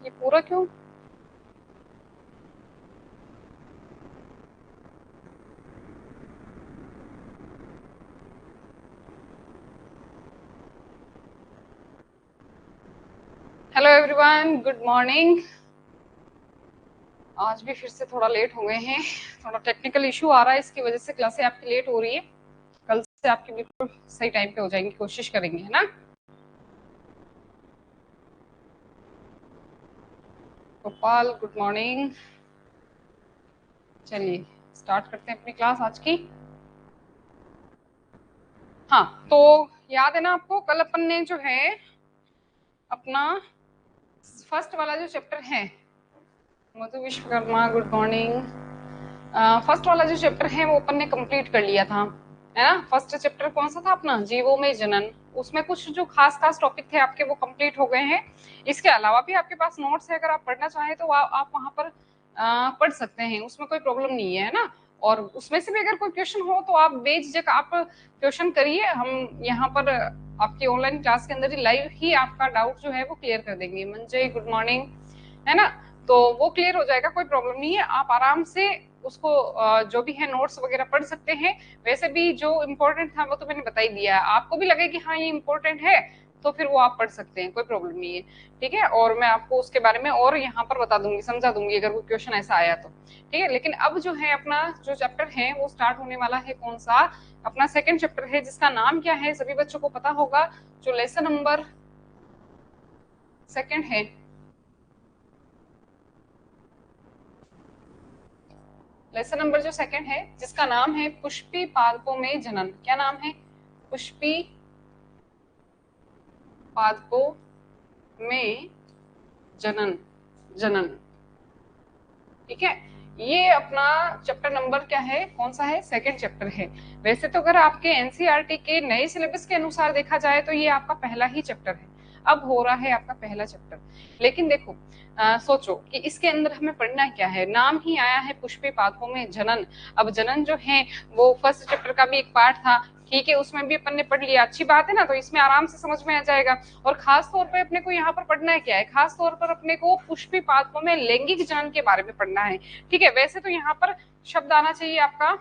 ये पूरा क्यों? Hello everyone, good morning. आज भी फिर से थोड़ा लेट हो गए हैं, थोड़ा टेक्निकल इशू आ रहा है, इसकी वजह से क्लासें आपकी लेट हो रही है। कल से आपकी बिल्कुल सही टाइम पे हो जाएंगी, कोशिश करेंगे, है ना। Gopal, good morning. चलिए स्टार्ट करते हैं अपनी क्लास आज की। हाँ, तो याद है ना आपको, कल अपन ने जो है अपना फर्स्ट वाला जो चैप्टर है, मधु विश्वकर्मा, गुड मॉर्निंग। फर्स्ट वाला जो चैप्टर है वो अपन ने कंप्लीट कर लिया था, है ना। फर्स्ट चैप्टर कौन सा था अपना? जीवों में जनन। उसमें कुछ जो खास खास टॉपिक थे आपके वो कंप्लीट हो गए हैं। इसके अलावा भी आपके पास नोट्स है, अगर आप पढ़ना चाहें तो आप वहां पर पढ़ सकते हैं, उसमें कोई प्रॉब्लम नहीं है ना। और उसमें से भी अगर कोई क्वेश्चन हो तो आप बेझिझक आप क्वेश्चन करिए, हम यहाँ पर आपकी ऑनलाइन क्लास के अंदर ही लाइव ही आपका डाउट जो है वो क्लियर कर देंगे। मंजय, गुड मॉर्निंग, है ना। तो वो क्लियर हो जाएगा, कोई प्रॉब्लम नहीं है। आप आराम से उसको जो भी है नोट्स वगैरह पढ़ सकते हैं। वैसे भी जो इम्पोर्टेंट था वो तो मैंने बता ही दिया है, आपको भी लगे कि हाँ ये इम्पोर्टेंट है तो फिर वो आप पढ़ सकते हैं, कोई प्रॉब्लम नहीं है। ठीक है, और मैं आपको उसके बारे में और यहाँ पर बता दूंगी, समझा दूंगी अगर वो क्वेश्चन ऐसा आया तो। ठीक है, लेकिन अब जो है अपना जो चैप्टर है वो स्टार्ट होने वाला है, कौन सा? अपना सेकंड चैप्टर है, जिसका नाम क्या है सभी बच्चों को पता होगा। जो लेसन नंबर सेकंड है, लेसन नंबर जो सेकंड है जिसका नाम है पुष्पी पादपों में जनन। क्या नाम है? पुष्पी पादपों में जनन, जनन। ठीक है, ये अपना चैप्टर नंबर क्या है, कौन सा है? सेकंड चैप्टर है। वैसे तो अगर आपके एनसीईआरटी के नए सिलेबस के अनुसार देखा जाए तो ये आपका पहला ही चैप्टर है, अब हो रहा है आपका पहला चैप्टर। लेकिन देखो, सोचो कि इसके अंदर हमें पढ़ना क्या है। नाम ही आया है पुष्पी पादपों में जनन। अब जनन जो है वो फर्स्ट चैप्टर का भी एक पार्ट था, ठीक है, उसमें भी अपन ने पढ़ लिया, अच्छी बात है ना, तो इसमें आराम से समझ में आ जाएगा। और खास तौर पर अपने को यहाँ पर पढ़ना है क्या है, खास तौर पर अपने को पुष्पी पादपों में लैंगिक जनन के बारे में पढ़ना है। ठीक है, वैसे तो यहाँ पर शब्द आना चाहिए आपका,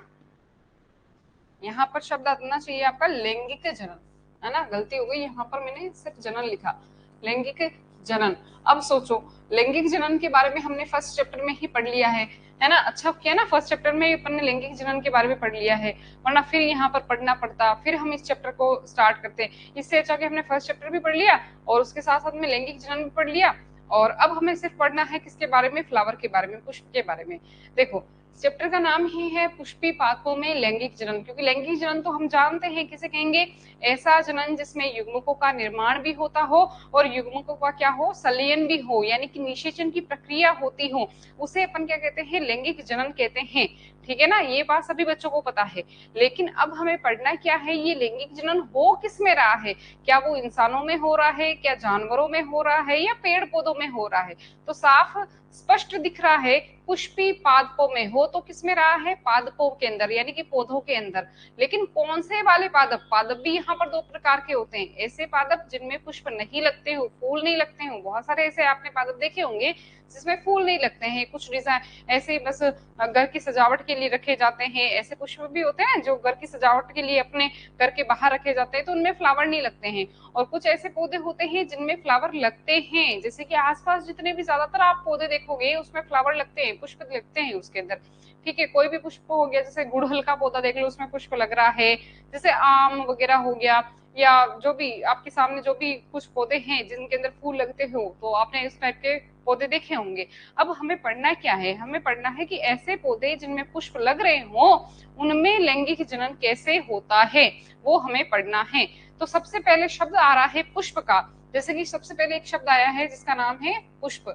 यहाँ पर शब्द आना चाहिए आपका लैंगिक जनन, है ना। गलती हो गई, यहाँ पर मैंने सिर्फ जनन लिखा, लैंगिक जनन। अब सोचो, लैंगिक जनन के बारे में हमने फर्स्ट चैप्टर में ही पढ़ लिया है ना। अच्छा किया ना, फर्स्ट चैप्टर में अपन ने लैंगिक जनन के बारे में पढ़ लिया है, वरना फिर यहाँ पर पढ़ना पड़ता, फिर हम इस चैप्टर को स्टार्ट करते। इससे अच्छा कि हमने फर्स्ट चैप्टर भी पढ़ लिया और उसके साथ साथ में लैंगिक जनन भी पढ़ लिया। और अब हमें सिर्फ पढ़ना है किसके बारे में? फ्लावर के बारे में, पुष्प के बारे में। देखो, चैप्टर का नाम ही है पुष्पी पादपों में लैंगिक जनन, क्योंकि लैंगिक जनन तो हम जानते हैं किसे कहेंगे, ऐसा जनन जिसमें युग्मकों का निर्माण भी होता हो और युग्मकों का क्या हो, संलयन भी हो, यानी कि निषेचन की प्रक्रिया होती हो, उसे अपन क्या कहते हैं? लैंगिक जनन कहते हैं। ठीक है ना, ये बात सभी बच्चों को पता है। लेकिन अब हमें पढ़ना क्या है, ये लैंगिक जनन हो किस में रहा है? क्या वो इंसानों में हो रहा है, क्या जानवरों में हो रहा है, या पेड़ पौधों में हो रहा है? तो साफ स्पष्ट दिख रहा है पुष्पी पादपों में हो, तो किसमें रहा है? पादपों के अंदर, यानी कि पौधों के अंदर। लेकिन कौन से वाले पादप? पादप भी यहाँ पर दो प्रकार के होते हैं, ऐसे पादप जिनमें पुष्प नहीं लगते हो, फूल नहीं लगते हो, बहुत सारे ऐसे आपने पादप देखे होंगे जिसमें फूल नहीं लगते हैं, कुछ डिजाइन ऐसे बस घर की सजावट के लिए रखे जाते हैं। ऐसे पुष्प भी होते हैं जो घर की सजावट के लिए अपने घर के बाहर रखे जाते हैं, तो उनमें फ्लावर नहीं लगते हैं। और कुछ ऐसे पौधे होते हैं जिनमें फ्लावर लगते हैं, जैसे कि आसपास जितने भी ज्यादातर आप पौधे देखोगे उसमें फ्लावर लगते हैं, पुष्प लगते हैं उसके अंदर। ठीक है, कोई भी पुष्प हो गया, जैसे गुड़हल का पौधा देख लो, उसमें पुष्प लग रहा है, जैसे आम वगैरह हो गया, या जो भी आपके सामने जो भी कुछ पौधे हैं जिनके अंदर फूल लगते हो, तो आपने इस टाइप के पौधे देखे होंगे। अब हमें पढ़ना क्या है, हमें पढ़ना है कि ऐसे पौधे जिनमें पुष्प लग रहे हो उनमें लैंगिक जनन कैसे होता है, वो हमें पढ़ना है। तो सबसे पहले शब्द आ रहा है पुष्प का, जैसे कि सबसे पहले एक शब्द आया है जिसका नाम है पुष्प।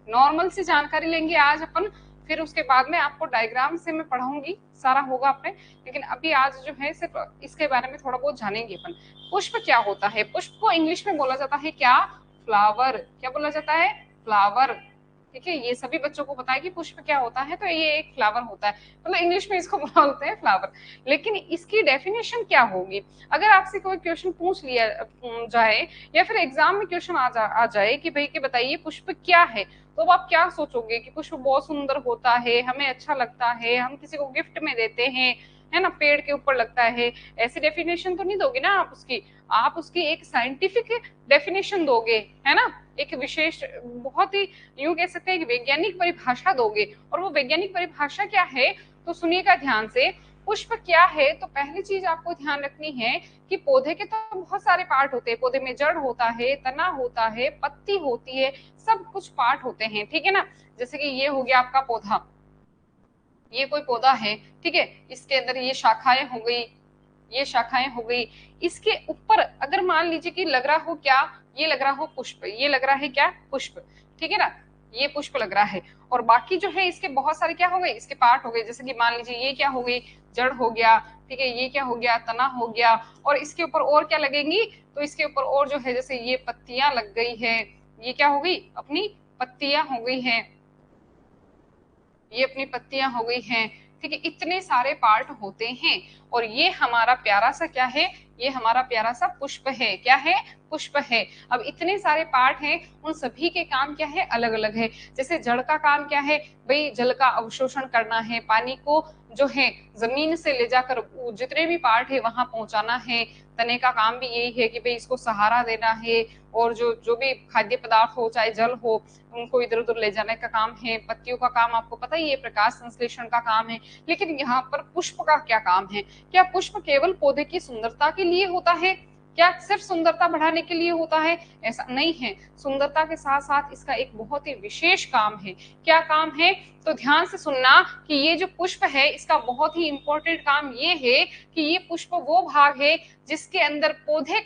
नॉर्मल सी जानकारी लेंगे आज अपन, फिर उसके बाद में आपको डायग्राम से मैं पढ़ाऊंगी, सारा होगा आपने। लेकिन अभी आज जो है सिर्फ इसके बारे में थोड़ा बहुत जानेंगे अपन। पुष्प क्या होता है? पुष्प को इंग्लिश में बोला जाता है क्या? फ्लावर। क्या बोला जाता है? फ्लावर। ठीक है, ये सभी बच्चों को पता है कि पुष्प क्या होता है, तो ये एक फ्लावर होता है, मतलब इंग्लिश में इसको बोलते हैं फ्लावर। लेकिन इसकी डेफिनेशन क्या होगी? अगर आपसे कोई क्वेश्चन पूछ लिया जाए या फिर एग्जाम में क्वेश्चन आ जाए कि भाई कि बताइए पुष्प क्या है, तो अब आप क्या सोचोगे कि पुष्प बहुत सुंदर होता है, हमें अच्छा लगता है, हम किसी को गिफ्ट में देते हैं, है ना, पेड़ के ऊपर लगता है, ऐसी डेफिनेशन तो नहीं दोगे ना आप उसकी। आप उसकी एक साइंटिफिक डेफिनेशन दोगे, है ना, एक विशेष, बहुत ही यूं कह सकते हैं कि वैज्ञानिक परिभाषा दोगे। और वो वैज्ञानिक परिभाषा क्या है, तो सुनिएगा ध्यान से। पुष्प क्या है, तो पहली चीज आपको ध्यान रखनी है कि पौधे के तो बहुत सारे पार्ट होते हैं, पौधे में जड़ होता है, तना होता है, पत्ती होती है, सब कुछ पार्ट होते हैं, ठीक है ना। जैसे कि ये हो गया आपका पौधा, ये कोई पौधा है, ठीक है, इसके अंदर ये शाखाएं हो गई, ये शाखाएं हो गई। इसके ऊपर अगर मान लीजिए कि लग रहा हो क्या, ये लग रहा हो पुष्प, ये लग रहा है क्या, पुष्प, ठीक है ना, ये पुष्प लग रहा है। और बाकी जो है इसके बहुत सारे क्या हो गए, इसके पार्ट हो गए, जैसे कि मान लीजिए ये क्या हो गई, जड़ हो गया, ठीक है, ये क्या हो गया, तना हो गया। और इसके ऊपर और क्या लगेंगी, तो इसके ऊपर और जो है जैसे ये पत्तियां लग गई है, ये क्या हो गई, अपनी पत्तियां हो गई है, ये अपनी पत्तियां हो गई हैं, ठीक है, इतने सारे पार्ट होते हैं। और ये हमारा प्यारा सा क्या है, ये हमारा प्यारा सा पुष्प है, क्या है, पुष्प है। अब इतने सारे पार्ट हैं, उन सभी के काम क्या है, अलग अलग है। जैसे जड़ का काम क्या है, भाई जल का अवशोषण करना है, पानी को जो है जमीन से ले जाकर जितने भी पार्ट है वहां पहुंचाना है। तने का काम भी यही है कि भाई इसको सहारा देना है, और जो जो भी खाद्य पदार्थ हो चाहे जल हो उनको इधर उधर ले जाने का काम है। पत्तियों का काम आपको पता ही है, प्रकाश संश्लेषण का काम है। लेकिन यहाँ पर पुष्प का क्या काम है? क्या पुष्प केवल पौधे की सुंदरता के लिए होता है? क्या सिर्फ सुंदरता बढ़ाने के लिए होता है? ऐसा नहीं है। सुंदरता के साथ साथ इसका एक बहुत ही विशेष काम है। क्या काम है? तो ध्यान से सुनना कि ये जो पुष्प है इसका बहुत ही इंपॉर्टेंट काम ये है कि ये पुष्प वो भाग है जिसके अंदर पौधे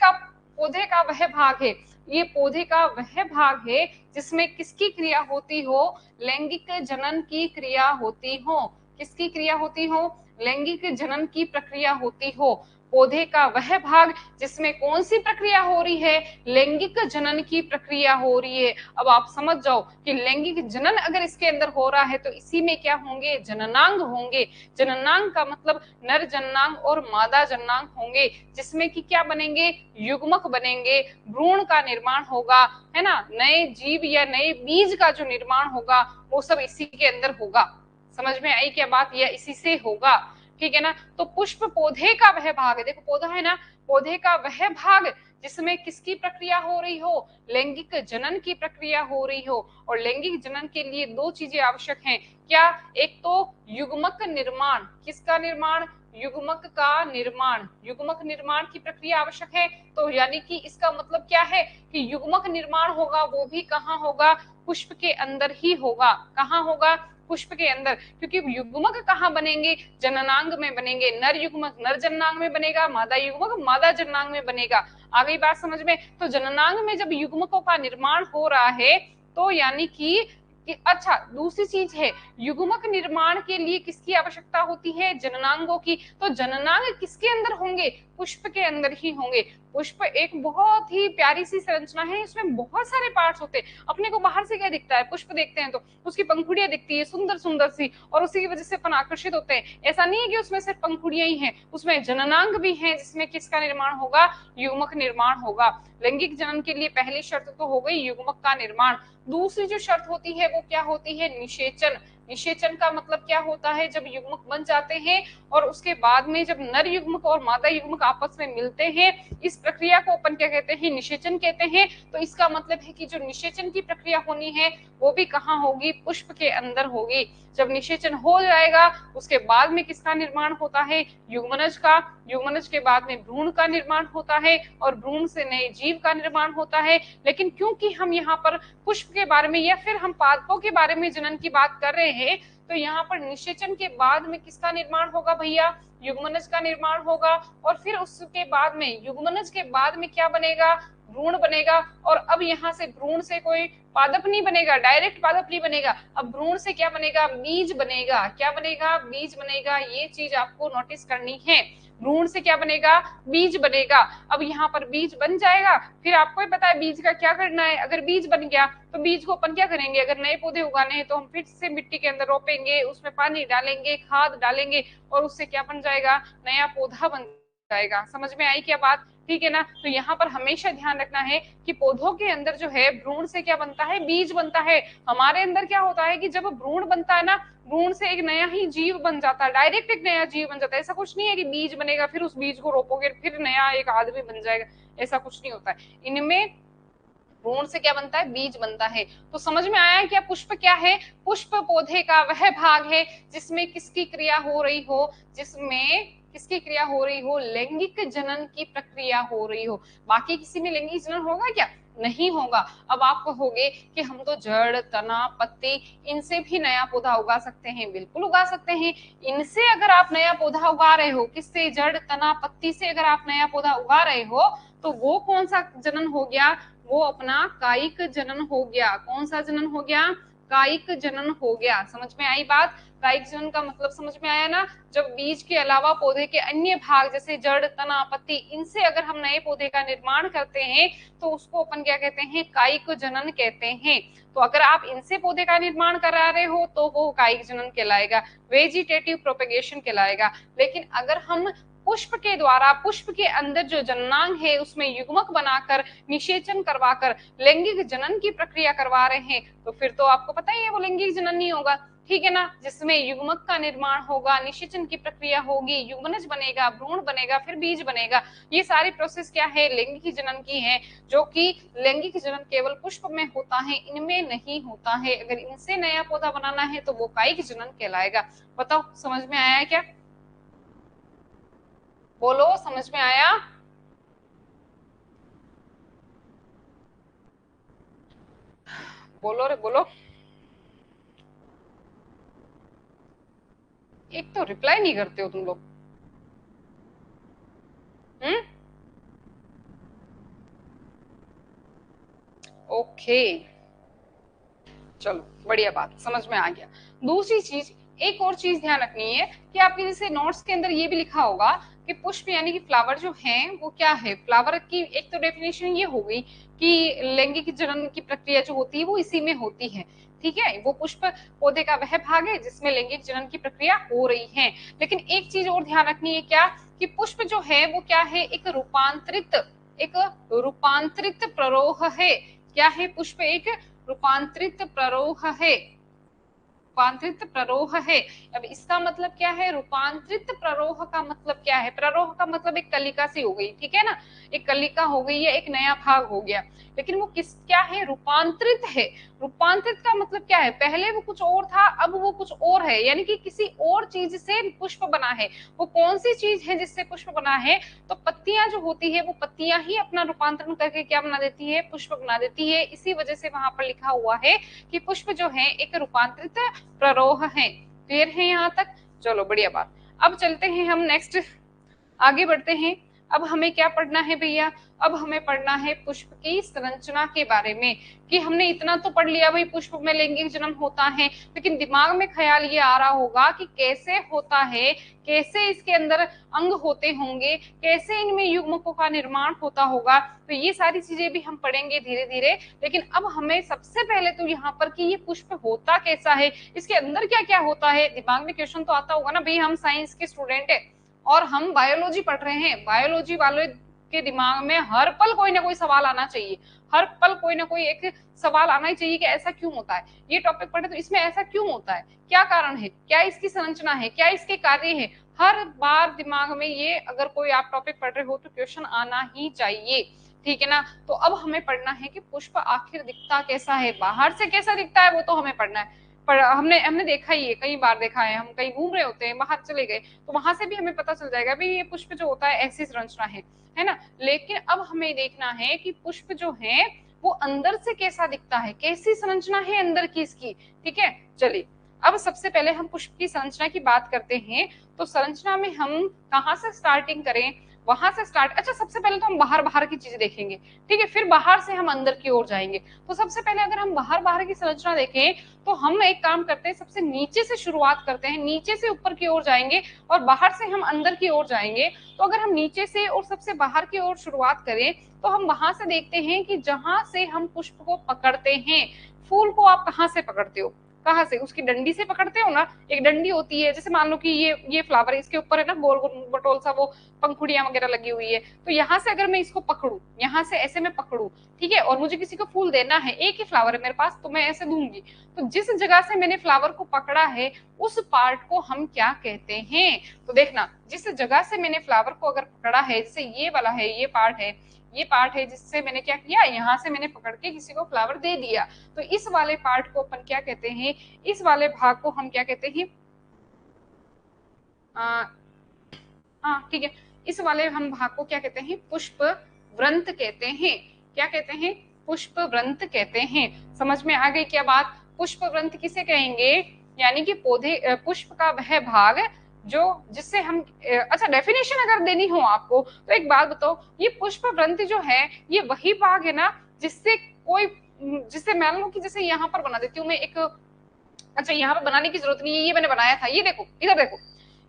का वह भाग है, ये पौधे का वह भाग है जिसमें किसकी क्रिया होती हो, लैंगिक जनन की क्रिया होती हो। किसकी क्रिया होती हो? लैंगिक जनन की प्रक्रिया होती हो। पौधे का वह भाग जिसमें कौन सी प्रक्रिया हो रही है? लैंगिक जनन की प्रक्रिया हो रही है। अब आप समझ जाओ कि लैंगिक जनन अगर इसके अंदर हो रहा है तो इसी में क्या होंगे? जननांग होंगे। जननांग का मतलब नर जननांग और मादा जननांग होंगे, जिसमें कि क्या बनेंगे? युग्मक बनेंगे, भ्रूण का निर्माण होगा, है ना, नए जीव या नए बीज का जो निर्माण होगा वो सब इसी के अंदर होगा। समझ में आई क्या बात? यह इसी से होगा, ठीक है ना। तो पुष्प पौधे का वह भाग है, देखो पौधा है ना, पौधे का वह भाग जिसमें किसकी प्रक्रिया हो रही हो? लैंगिक जनन की प्रक्रिया हो रही हो। और लैंगिक जनन के लिए दो चीजें आवश्यक हैं। क्या? एक तो युग्मक निर्माण। किसका निर्माण? युग्मक का निर्माण। युग्मक निर्माण की प्रक्रिया आवश्यक है। तो यानी कि इसका मतलब क्या है कि युग्मक निर्माण होगा वो भी कहाँ होगा? पुष्प के अंदर ही होगा। कहाँ होगा? पुष्प के अंदर। क्योंकि युग्मक कहाँ बनेंगे? जननांग में बनेंगे। नर युग्मक नर जननांग में बनेगा, मादा युग्मक मादा जननांग में बनेगा। आ गई बात समझ में? तो जननांग में जब युग्मकों का निर्माण हो रहा है तो यानी कि अच्छा दूसरी चीज है, युग्मक निर्माण के लिए किसकी आवश्यकता होती है? जननांगों की। तो जननांग किसके अंदर होंगे? पुष्प के अंदर ही होंगे। पुष्प एक बहुत ही प्यारी सी संरचना है, इसमें बहुत सारे पार्ट्स होते हैं। अपने को बाहर से क्या दिखता है? पुष्प देखते हैं तो उसकी पंखुड़ियां दिखती है सुंदर सुंदर सी, और उसी की वजह से अपन आकर्षित होते हैं। ऐसा नहीं है कि उसमें सिर्फ पंखुड़ियां ही हैं, उसमें जननांग भी है जिसमें किसका निर्माण होगा? युग्मक निर्माण होगा। लैंगिक जनन के लिए पहली शर्त तो हो गई युग्मक का निर्माण। दूसरी जो शर्त होती है वो क्या होती है? निषेचन। निषेचन का मतलब क्या होता है? जब युग्मक बन जाते हैं और उसके बाद में जब नर युग्मक और मादा युग्मक आपस में मिलते हैं, इस प्रक्रिया को अपन क्या कहते हैं? निषेचन कहते हैं। तो इसका मतलब है कि जो निषेचन की प्रक्रिया होनी है वो भी कहाँ होगी? पुष्प के अंदर होगी। जब निषेचन हो जाएगा उसके बाद में किसका निर्माण होता है? युग्मनज का। युग्मनज के बाद में भ्रूण का निर्माण होता है और भ्रूण से नए जीव का निर्माण होता है। लेकिन क्योंकि हम यहाँ पर पुष्प के बारे में या फिर हम पादपों के बारे में जनन की बात कर रहे हैं, तो यहाँ पर निषेचन के बाद में किसका निर्माण होगा भैया? युग्मनज का निर्माण होगा। और फिर उसके बाद में युग्मनज के बाद में क्या बनेगा? भ्रूण बनेगा। और अब यहाँ से भ्रूण से कोई पादप नहीं बनेगा, डायरेक्ट पादप नहीं बनेगा। अब भ्रूण से क्या बनेगा? बीज बनेगा। क्या बनेगा? बीज बनेगा। ये चीज आपको नोटिस करनी है। भ्रूण से क्या बनेगा, बीज बनेगा। अब यहाँ पर बीज बन जाएगा, फिर आपको ही पता है बीज का क्या करना है। अगर बीज बन गया तो बीज को अपन क्या करेंगे, अगर नए पौधे उगाने हैं तो हम फिर से मिट्टी के अंदर रोपेंगे, उसमें पानी डालेंगे, खाद डालेंगे, और उससे क्या बन जाएगा, नया पौधा बन जाएगा। समझ में आई क्या बात, ठीक है ना। तो यहाँ पर हमेशा ध्यान रखना है कि पौधों के अंदर जो है भ्रूण से क्या बनता है, बीज बनता है। हमारे अंदर क्या होता है कि जब भ्रूण बनता है ना, भ्रूण से एक नया ही जीव बन जाता है, डायरेक्ट एक नया जीव बन जाता है। ऐसा कुछ नहीं है कि बीज बनेगा फिर उस बीज को रोपोगे फिर नया एक आदमी बन जाएगा, ऐसा कुछ नहीं होता है। इनमें भ्रूण से क्या बनता है, बीज बनता है। तो समझ में आया क्या, पुष्प क्या है, पुष्प पौधे का वह भाग है जिसमें किसकी क्रिया हो रही हो, जिसमें किसकी क्रिया हो रही हो, लैंगिक जनन की प्रक्रिया हो रही हो। बाकी किसी में लैंगिक जनन होगा क्या, नहीं होगा। अब आप कहोगे कि हम तो जड़, तना, पत्ती इनसे भी नया पौधा उगा सकते हैं, बिल्कुल उगा सकते हैं। इनसे अगर आप नया पौधा उगा रहे हो, किससे, जड़, तना, पत्ती से अगर आप नया पौधा उगा रहे हो, तो वो कौन सा जनन हो गया, वो अपना कायिक जनन हो गया। कौन सा जनन हो गया, कायिक जनन हो गया। समझ में आई बात, कायिक जनन का मतलब समझ में आया ना। जब बीज के अलावा पौधे के अन्य भाग जैसे जड़, तना, पत्ती, इनसे अगर हम नए पौधे का निर्माण करते हैं तो उसको अपन क्या कहते हैं, कायिक जनन कहते हैं। तो अगर आप इनसे पौधे का निर्माण करा रहे हो तो वो कायिक जनन कहलाएगा, वेजिटेटिव प्रोपेगेशन कहलाएगा। लेकिन अगर हम पुष्प के द्वारा, पुष्प के अंदर जो जननांग है उसमें युग्मक बनाकर, निषेचन करवाकर लैंगिक जनन की प्रक्रिया करवा रहे हैं, तो फिर तो आपको पता ही है वो लैंगिक जनन नहीं होगा, ठीक है ना। जिसमें युग्मक का निर्माण होगा, निषेचन की प्रक्रिया होगी, युग्मनज बनेगा, भ्रूण बनेगा, फिर बीज बनेगा। ये सारी प्रोसेस क्या है, लैंगिक जनन की है, जो कि लैंगिक जनन केवल पुष्प में होता है, इनमें नहीं होता है। अगर इनसे नया पौधा बनाना है तो वो कायिक जनन कहलाएगा। बताओ समझ में आया क्या, बोलो समझ में आया। बोलो रे बोलो, एक तो रिप्लाई नहीं करते हो तुम लोग। हम्म, ओके, चलो बढ़िया बात, समझ में आ गया। दूसरी चीज, एक और चीज ध्यान रखनी है कि आपके जैसे नोट्स के अंदर ये भी लिखा होगा कि पुष्प यानी कि फ्लावर जो है वो क्या है। फ्लावर की एक तो डेफिनेशन ये हो गई कि लैंगिक जनन की प्रक्रिया जो होती है वो इसी में होती है, ठीक है। वो पुष्प पौधे का वह भाग है जिसमें लैंगिक जनन की प्रक्रिया हो रही है। लेकिन एक चीज और ध्यान रखनी है, क्या, कि पुष्प जो है वो क्या है, एक रूपांतरित प्ररोह है। क्या है, पुष्प एक रूपांतरित प्ररोह है, रूपांतरित प्ररोह है। अब इसका मतलब क्या है, रूपांतरित प्ररोह का मतलब क्या है, प्ररोह का मतलब एक कलिका सी हो गई, ठीक है ना, एक कलिका हो गई है, एक नया भाग हो गया। लेकिन वो किस, क्या है, रूपांतरित है। रूपांतरित का मतलब क्या है, पहले वो कुछ और था अब वो कुछ और है, यानी कि किसी और चीज से पुष्प बना है। वो कौन सी चीज है जिससे पुष्प बना है, तो पत्तियां जो होती है वो पत्तियां ही अपना रूपांतरण करके क्या बना देती है, पुष्प बना देती है। इसी वजह से वहां पर लिखा हुआ है कि पुष्प जो है एक रूपांतरित प्ररोह है। क्लियर है यहाँ तक, चलो बढ़िया बात। अब चलते हैं हम नेक्स्ट, आगे बढ़ते हैं। अब हमें क्या पढ़ना है भैया, अब हमें पढ़ना है पुष्प की संरचना के बारे में। कि हमने इतना तो पढ़ लिया भाई, पुष्प में लैंगिक जन्म होता है, लेकिन दिमाग में ख्याल ये आ रहा होगा कि कैसे होता है, कैसे इसके अंदर अंग होते होंगे, कैसे इनमें युग्मकों का निर्माण होता होगा। तो ये सारी चीजें भी हम पढ़ेंगे धीरे धीरे। लेकिन अब हमें सबसे पहले तो यहाँ पर कि ये पुष्प होता कैसा है, इसके अंदर क्या क्या होता है। दिमाग में क्वेश्चन तो आता होगा ना भाई, हम साइंस के स्टूडेंट है और हम बायोलॉजी पढ़ रहे हैं, बायोलॉजी वाले के दिमाग में हर पल कोई ना कोई सवाल आना चाहिए, हर पल कोई ना कोई एक सवाल आना ही चाहिए कि ऐसा क्यों होता है, ये टॉपिक पढ़े तो इसमें ऐसा क्यों होता है, क्या कारण है, क्या इसकी संरचना है, क्या इसके कार्य है। हर बार दिमाग में ये अगर कोई आप टॉपिक पढ़ रहे हो तो क्वेश्चन आना ही चाहिए, ठीक है ना। तो अब हमें पढ़ना है कि पुष्प आखिर दिखता कैसा है, बाहर से कैसा दिखता है वो तो हमें पढ़ना है। पर हमने हमने देखा ही है, कई बार देखा है, हम कहीं घूम रहे होते हैं, बाहर चले गए तो वहां से भी हमें पता चल जाएगा भाई ये पुष्प जो होता है ऐसी संरचना है ना। लेकिन अब हमें देखना है कि पुष्प जो है वो अंदर से कैसा दिखता है, कैसी संरचना है अंदर की इसकी, ठीक है। चलिए अब सबसे पहले हम पुष्प की संरचना की बात करते हैं। तो संरचना में हम कहाँ से स्टार्टिंग करें, वहां से स्टार्ट। अच्छा, सबसे पहले तो हम बाहर बाहर की चीजें देखेंगे, ठीक है, फिर बाहर से हम अंदर की ओर जाएंगे। तो सबसे पहले अगर हम बाहर बाहर की संरचना देखें तो हम एक काम करते हैं, सबसे नीचे से शुरुआत करते हैं, नीचे से ऊपर की ओर जाएंगे और बाहर से हम अंदर की ओर जाएंगे। तो अगर हम नीचे से और सबसे बाहर की ओर शुरुआत करें तो हम वहां से देखते हैं कि जहां से हम पुष्प को पकड़ते हैं, फूल को आप कहाँ से पकड़ते हो, कहाँ से, उसकी डंडी से पकड़ते हो ना, एक डंडी होती है, जैसे मान लो कि ये फ्लावर है, इसके ऊपर है ना गोल गोल बटोल सा वो पंखुड़ियां वगैरह लगी हुई है, तो यहाँ से अगर मैं इसको पकड़ू, यहाँ से ऐसे मैं पकड़ू, ठीक है, और मुझे किसी को फूल देना है, एक ही फ्लावर है मेरे पास, तो मैं ऐसे दूंगी, तो जिस जगह से मैंने फ्लावर को पकड़ा है उस पार्ट को हम क्या कहते हैं। तो देखना, जिस जगह से मैंने फ्लावर को अगर पकड़ा है, जैसे ये वाला है, ये पार्ट है, ये पार्ट है जिससे मैंने क्या किया, यहाँ से मैंने पकड़ के किसी को फ्लावर दे दिया, तो इस वाले पार्ट को अपन क्या कहते हैं, इस वाले भाग को हम क्या कहते हैं, हाँ ठीक है, इस वाले हम भाग को क्या कहते हैं, पुष्प व्रंत कहते हैं। क्या कहते हैं, पुष्प व्रंत कहते हैं। समझ में आ गई क्या बात। पुष्प व्रंत किसे कहेंगे, यानी कि पौधे पुष्प का वह भाग जो जिससे हम अच्छा, डेफिनेशन अगर देनी हो आपको तो एक बात बताओ, ये पुष्प व्रंत जो है ये वही भाग है ना जिससे कोई, जिससे मान लो कि जैसे यहाँ पर बना देती हूँ मैं एक, अच्छा यहाँ पर बनाने की जरूरत नहीं है, ये मैंने बनाया था, ये देखो इधर देखो,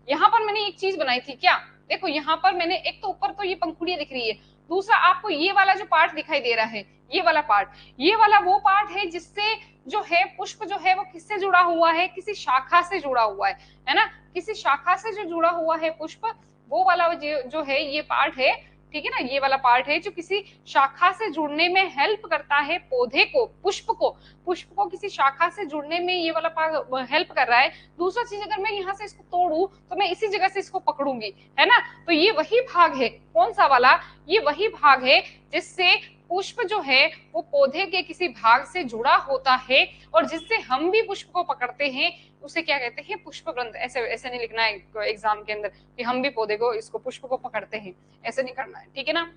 यहाँ पर मैंने एक चीज बनाई थी क्या, देखो यहाँ पर मैंने एक तो ऊपर तो ये पंखुड़ियां दिख रही है, दूसरा आपको ये वाला जो पार्ट दिखाई दे रहा है, ये वाला पार्ट, ये वाला वो पार्ट है जिससे जो है पुष्प जो है वो किससे जुड़ा हुआ है, किसी शाखा से जुड़ा हुआ है ना, किसी शाखा से जो जुड़ा हुआ है पुष्प, वो वाला जो है ये पार्ट है, ठीक है ना, ये वाला पार्ट है जो किसी शाखा से जुड़ने में हेल्प करता है पौधे को, पुष्प को किसी शाखा से जुड़ने में ये वाला पार्ट हेल्प कर रहा है। दूसरा चीज, अगर मैं यहाँ से इसको तोड़ू तो मैं इसी जगह से इसको पकड़ूंगी, है ना, तो ये वही भाग है, कौन सा वाला, ये वही भाग है जिससे पुष्प जो है वो पौधे के किसी भाग से जुड़ा होता है और जिससे हम भी पुष्प को पकड़ते हैं, उसे क्या कहते हैं, पुष्प व्रंत। ऐसे ऐसे नहीं लिखना है एग्जाम के अंदर कि हम भी पौधे को, इसको पुष्प को पकड़ते हैं, ऐसे नहीं करना है, ठीक है ना।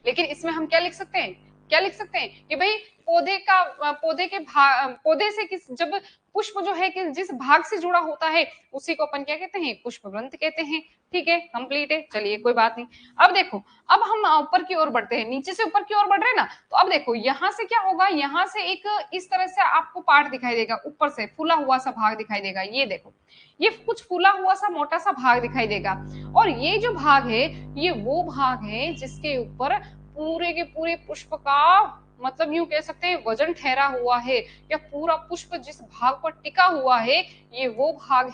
लेकिन इसमें हम क्या लिख सकते हैं, क्या लिख सकते हैं कि भाई पौधे के भाग, पौधे से किस, जब पुष्प जो है कि जिस भाग से जुड़ा होता है उसी को अपन क्या कहते हैं, पुष्प व्रंत कहते हैं। ठीक है, कंप्लीट है, चलिए कोई बात नहीं। अब देखो, अब हम ऊपर की ओर बढ़ते हैं, नीचे से ऊपर की ओर बढ़ रहे हैं ना, तो अब देखो यहाँ से क्या होगा, यहाँ से एक इस तरह से आपको पार्ट दिखाई देगा, ऊपर से फूला हुआ सा भाग दिखाई देगा, ये देखो, ये कुछ फूला हुआ सा मोटा सा भाग दिखाई देगा, और ये जो भाग है ये वो भाग है जिसके ऊपर पूरे के पूरे पुष्प का, मतलब यूं कह सकते हैं वजन ठहरा हुआ है, या पूरा पुष्प जिस भाग पर टिका हुआ है ये वो भाग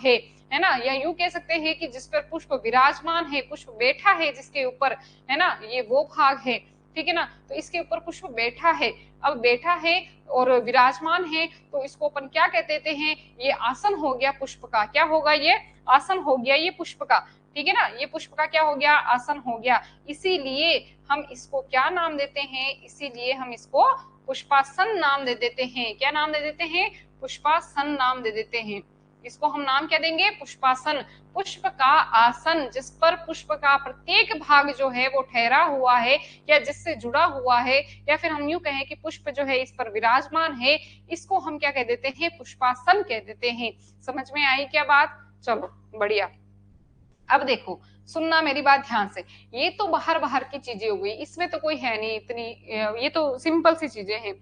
है ना, या यूं कह सकते हैं कि जिस पर पुष्प विराजमान है, पुष्प बैठा है जिसके ऊपर, है ना, ये वो भाग है, ठीक है ना। तो इसके ऊपर पुष्प बैठा है, अब बैठा है और विराजमान है, तो इसको अपन क्या कहते हैं, ये आसन हो गया पुष्प का, क्या होगा, ये आसन हो गया ये पुष्प का, ठीक है ना, ये पुष्प का क्या हो गया, आसन हो गया। इसीलिए हम इसको क्या नाम देते हैं, इसीलिए हम इसको पुष्पासन नाम दे देते हैं। क्या नाम दे देते हैं, पुष्पासन नाम दे देते हैं। इसको हम नाम क्या देंगे, पुष्पासन, पुष्प का आसन, जिस पर पुष्प का प्रत्येक भाग जो है वो ठहरा हुआ है या जिससे जुड़ा हुआ है, या फिर हम यूं कहें कि पुष्प जो है इस पर विराजमान है, इसको हम क्या कह देते हैं, पुष्पासन कह देते हैं। समझ में आई क्या बात, चलो बढ़िया। अब देखो, सुनना मेरी बात ध्यान से, ये तो बाहर बाहर की चीजें हो गई, इसमें तो कोई है नहीं इतनी, ये तो सिंपल सी चीजें हैं।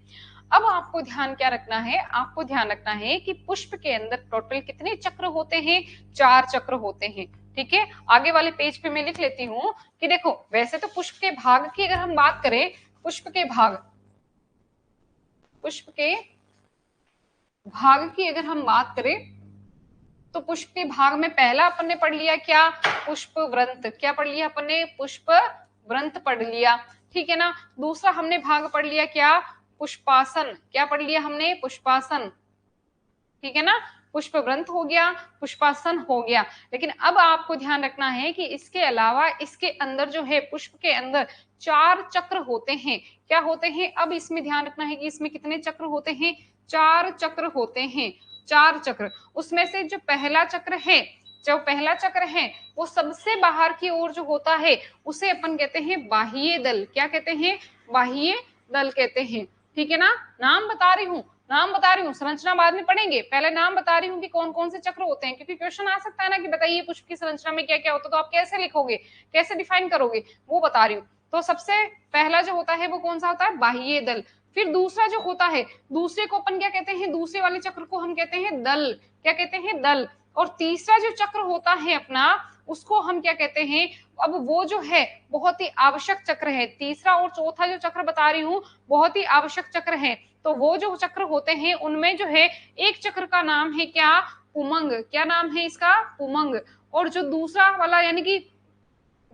अब आपको ध्यान क्या रखना है, आपको ध्यान रखना है कि पुष्प के अंदर टोटल कितने चक्र होते हैं, 4 चक्र होते हैं। ठीक है, आगे वाले पेज पे मैं लिख लेती हूँ कि देखो, वैसे तो पुष्प के भाग की अगर हम बात करें, पुष्प के भाग की अगर हम बात करें तो पुष्प के भाग में पहला अपन ने पढ़ लिया क्या, पुष्प व्रंत, क्या पढ़ लिया अपन ने, पुष्प व्रंत पढ़ लिया, ठीक है ना। दूसरा हमने भाग पढ़ लिया क्या, पुष्पासन, क्या पढ़ लिया हमने, पुष्पासन, ठीक है ना, पुष्प व्रंत हो गया, पुष्पासन हो गया। लेकिन अब आपको ध्यान रखना है कि इसके अलावा इसके अंदर जो है, पुष्प के अंदर 4 चक्र होते हैं। क्या होते हैं, अब इसमें ध्यान रखना है कि इसमें कितने चक्र होते हैं, 4 चक्र होते हैं, 4 चक्र। उसमें से जो पहला चक्र है वो सबसे बाहर की ओर जो होता है उसे अपन कहते हैं बाह्य दल। क्या कहते हैं, बाह्य दल कहते हैं, ठीक है ना। नाम बता रही हूँ, नाम बता रही हूँ, संरचना बाद में पढ़ेंगे, पहले नाम बता रही हूँ कि कौन कौन से चक्र होते हैं, क्योंकि क्वेश्चन आ सकता है ना कि बताइए पुष्प की संरचना में क्या क्या होता है, तो आप कैसे लिखोगे, कैसे डिफाइन करोगे, वो बता रही हूँ। तो सबसे पहला जो होता है वो कौन सा होता है, बाह्य दल। फिर दूसरा जो होता है, दूसरे को अपन क्या कहते हैं, दूसरे वाले चक्र को हम कहते हैं दल, क्या कहते हैं, दल। और तीसरा जो चक्र होता है अपना, उसको हम क्या कहते हैं, अब वो जो है बहुत ही आवश्यक चक्र है। तीसरा और चौथा जो चक्र बता रही हूँ बहुत ही आवश्यक चक्र है। तो वो जो चक्र होते हैं उनमें जो है एक चक्र का नाम है क्या, पुमंग। क्या नाम है इसका, पुमंग। और जो दूसरा वाला यानी कि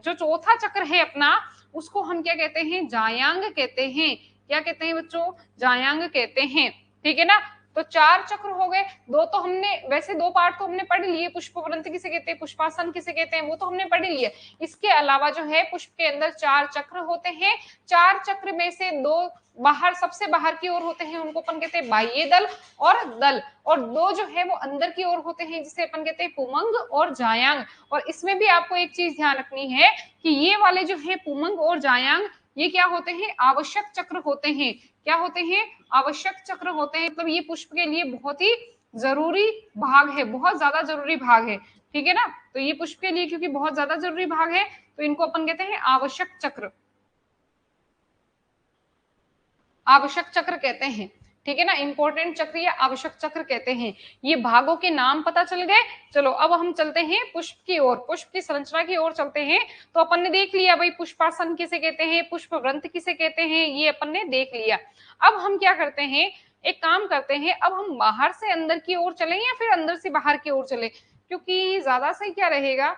जो चौथा चक्र है अपना, उसको हम क्या कहते हैं, जायांग कहते हैं। क्या कहते हैं बच्चों, जायांग कहते हैं। ठीक है ना। तो चार चक्र हो गए, दो तो हमने वैसे दो पार्ट तो हमने पढ़ लिए, पुष्प ग्रंथ किसे कहते हैं, पुष्पासन किसे कहते हैं, वो तो हमने पढ़ लिए। इसके अलावा जो है पुष्प के अंदर चार चक्र होते हैं। चार चक्र में से दो बाहर, सबसे बाहर की ओर होते हैं, उनको अपन कहते हैं बाह्य दल और दल। और दो जो है वो अंदर की ओर होते हैं, जिसे अपन कहते हैं पुमंग और जायांग। और इसमें भी आपको एक चीज ध्यान रखनी है कि ये वाले जो है पुमंग और जायांग, ये क्या होते हैं, आवश्यक चक्र होते हैं। क्या होते हैं, आवश्यक चक्र होते हैं। मतलब ये पुष्प के लिए बहुत ही जरूरी भाग है, बहुत ज्यादा जरूरी भाग है। ठीक है ना। तो ये पुष्प के लिए क्योंकि बहुत ज्यादा जरूरी भाग है, तो इनको अपन कहते हैं आवश्यक चक्र, आवश्यक चक्र कहते हैं। ठीक है ना, इंपॉर्टेंट चक्र या आवश्यक चक्र कहते हैं। ये भागों के नाम पता चल गए। चलो अब हम चलते हैं पुष्प की ओर, पुष्प की संरचना की ओर चलते हैं। तो अपन ने देख लिया भाई पुष्पासन किसे कहते हैं, पुष्प ग्रंथ किसे कहते हैं, ये अपन ने देख लिया। अब हम क्या करते हैं, एक काम करते हैं, अब हम बाहर से अंदर की ओर चलें या फिर अंदर से बाहर की ओर चले, क्योंकि ज्यादा सही क्या रहेगा,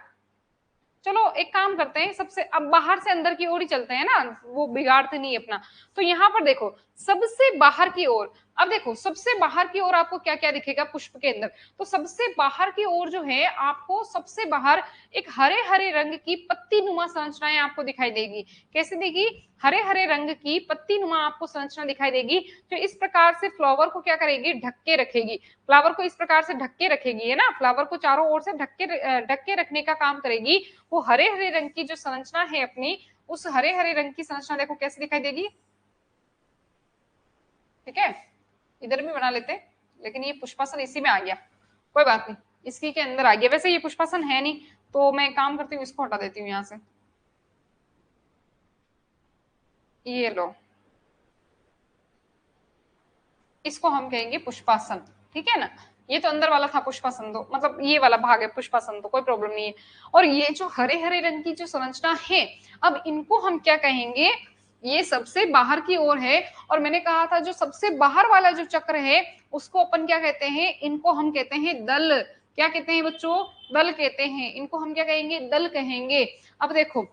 चलो एक काम करते हैं, सबसे अब बाहर से अंदर की ओर ही चलते हैं ना, वो बिगाड़ते नहीं अपना। तो यहाँ पर देखो सबसे बाहर की ओर, अब देखो सबसे बाहर की ओर आपको क्या क्या दिखेगा पुष्प के अंदर। तो सबसे बाहर की ओर जो है आपको सबसे बाहर एक हरे हरे रंग की पत्ती नुमा संरचनाएं आपको दिखाई देगी। कैसे देगी, हरे हरे रंग की पत्ती नुमा आपको संरचना दिखाई देगी, जो इस प्रकार से फ्लावर को क्या करेगी, ढक के रखेगी। फ्लावर को इस प्रकार से ढक के रखेगी, है ना, फ्लावर को चारों ओर से ढक के रखने का काम करेगी। वो हरे हरे रंग की जो संरचना है अपनी, उस हरे हरे रंग की संरचना देखो कैसे दिखाई देगी। ठीक है, इधर भी बना लेते, लेकिन ये पुष्पासन इसी में आ गया, कोई बात नहीं, इसकी के अंदर आ गया। वैसे ये पुष्पासन है नहीं, तो मैं काम करती हूँ, इसको हटा देती हूँ यहाँ से। ये लो, इसको हम कहेंगे पुष्पासन। ठीक है ना, ये तो अंदर वाला था पुष्पासन, तो मतलब ये वाला भाग है पुष्पासन, तो कोई प्रॉब्लम नहीं है। और ये जो हरे हरे रंग की जो संरचना है, अब इनको हम क्या कहेंगे, ये सबसे बाहर की ओर है। और मैंने कहा था जो सबसे बाहर वाला जो चक्र है उसको अपन क्या कहते हैं, इनको हम कहते हैं दल। क्या कहते हैं बच्चों, दल कहते हैं इनको, हम क्या कहेंगे, दल कहेंगे। अब देखो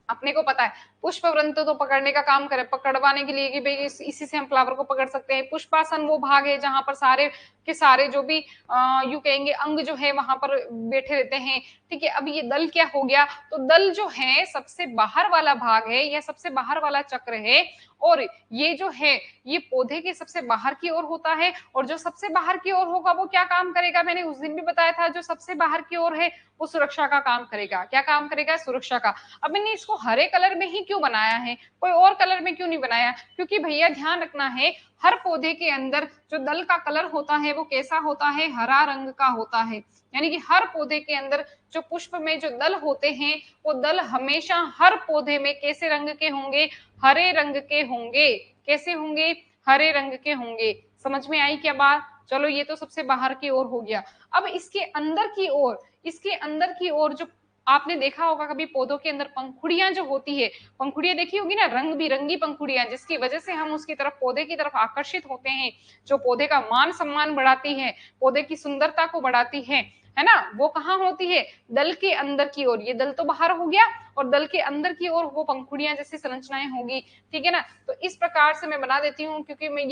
अपने को पता है पुष्प वृंत तो पकड़ने का काम करे, पकड़वाने के लिए कि भाई इसी से हम फ्लावर को पकड़ सकते हैं। पुष्पासन वो भाग है जहां पर सारे के सारे जो भी यू कहेंगे अंग जो है वहां पर बैठे रहते हैं। ठीक है, अब ये दल क्या हो गया, तो दल जो है सबसे बाहर वाला भाग है, यह सबसे बाहर वाला चक्र है। और ये जो है ये पौधे के सबसे बाहर की ओर होता है। और जो सबसे बाहर की ओर होगा वो क्या काम करेगा, मैंने उस दिन भी बताया था, जो सबसे बाहर की ओर है वो सुरक्षा का काम करेगा। क्या काम करेगा, सुरक्षा का। अब मैंने इसको हरे कलर में ही क्यों बनाया है, कोई और कलर में क्यों नहीं बनाया, क्योंकि भैया ध्यान रखना है हर पौधे के अंदर जो दल का कलर होता है वो कैसा होता है, हरा रंग का होता है। यानी कि हर पौधे के अंदर जो पुष्प में जो दल होते हैं वो दल हमेशा हर पौधे में कैसे रंग के होंगे, हरे रंग के होंगे। कैसे होंगे, हरे रंग के होंगे। समझ में आई क्या बात। चलो ये तो सबसे बाहर की ओर हो गया। अब इसके अंदर की ओर, इसके अंदर की ओर जो आपने देखा होगा कभी पौधों के अंदर पंखुड़ियां जो होती है, पंखुड़ियां देखी होगी ना, रंग बिरंगी पंखुड़ियां, जिसकी वजह से हम उसकी तरफ पौधे की तरफ आकर्षित होते हैं, जो पौधे का मान सम्मान बढ़ाती है, पौधे की सुंदरता को बढ़ाती है ना। वो कहाँ होती है, दल के अंदर की ओर। ये दल तो बाहर हो गया, और दल के अंदर की ओर वो पंखुड़ियां जैसी संरचनाएं होगी। ठीक है ना, तो इस प्रकार से मैं बना देती हूँ, क्योंकि मैं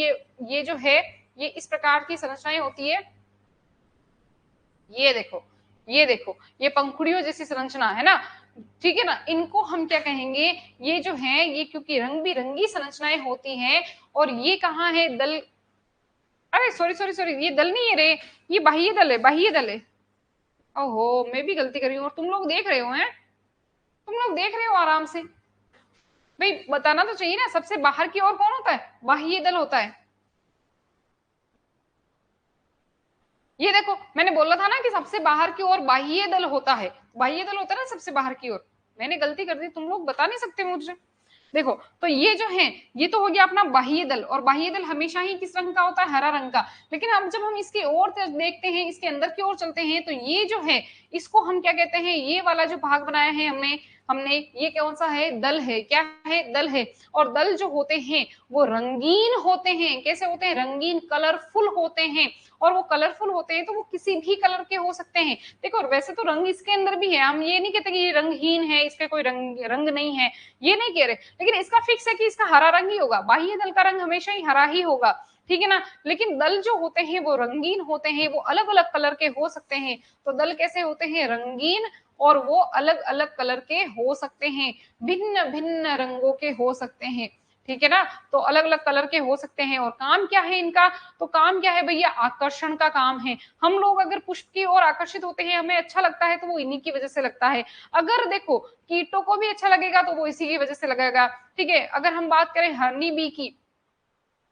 ये जो है ये इस प्रकार की संरचनाएं होती है। ये देखो, ये देखो, ये पंखुड़ियों जैसी संरचना है ना। ठीक है ना, इनको हम क्या कहेंगे, ये जो है ये क्योंकि रंग बिरंगी संरचनाएं होती हैं। और ये कहाँ है, दल, अरे सॉरी सॉरी सॉरी, ये दल नहीं है रे, ये बाह्य दल है, बाह्य दल है। ओहो, मैं भी गलती कर रही हूँ, और तुम लोग देख रहे हो, हैं तुम लोग देख रहे हो आराम से। भाई बताना तो चाहिए ना, सबसे बाहर की ओर कौन होता है, बाह्य दल होता है। ये देखो मैंने बोला था ना कि सबसे बाहर की ओर बाह्य दल होता है, बाह्य दल होता है ना सबसे बाहर की ओर। मैंने गलती कर दी, तुम लोग बता नहीं सकते मुझे। देखो तो ये जो है ये तो हो गया अपना बाह्य दल, और बाह्य दल हमेशा ही किस रंग का होता है, हरा रंग का। लेकिन अब जब हम इसकी ओर देखते हैं, इसके अंदर की ओर चलते हैं, तो ये जो है इसको हम क्या कहते हैं, ये वाला जो भाग बनाया है हमने हमने ये कौन सा है, दल है, क्या है, दल है। और दल जो होते हैं वो रंगीन होते हैं, कैसे होते हैं, रंगीन, कलरफुल होते हैं। और वो कलरफुल होते हैं तो वो किसी भी कलर के हो सकते हैं। देखो वैसे तो रंग इसके अंदर भी है, हम ये नहीं कहते कि ये रंगहीन है, इसके कोई रंग नहीं है, ये नहीं कह रहे, लेकिन इसका फिक्स है कि इसका हरा रंग ही होगा, बाह्य दल का रंग हमेशा ही हरा ही होगा, ठीक है ना। लेकिन दल जो होते हैं वो रंगीन होते हैं, वो अलग अलग कलर के हो सकते हैं। तो दल कैसे होते हैं, रंगीन, और वो अलग अलग कलर के हो सकते हैं, भिन्न भिन्न रंगों के हो सकते हैं, ठीक है ना। तो अलग अलग कलर के हो सकते हैं। और काम क्या है इनका, तो काम क्या है भैया, आकर्षण का काम है। हम लोग अगर पुष्प की ओर आकर्षित होते हैं, हमें अच्छा लगता है, तो वो इन्हीं की वजह से लगता है। अगर देखो कीटों को भी अच्छा लगेगा तो वो इसी की वजह से लगेगा, ठीक है। अगर हम बात करें हनी बी की,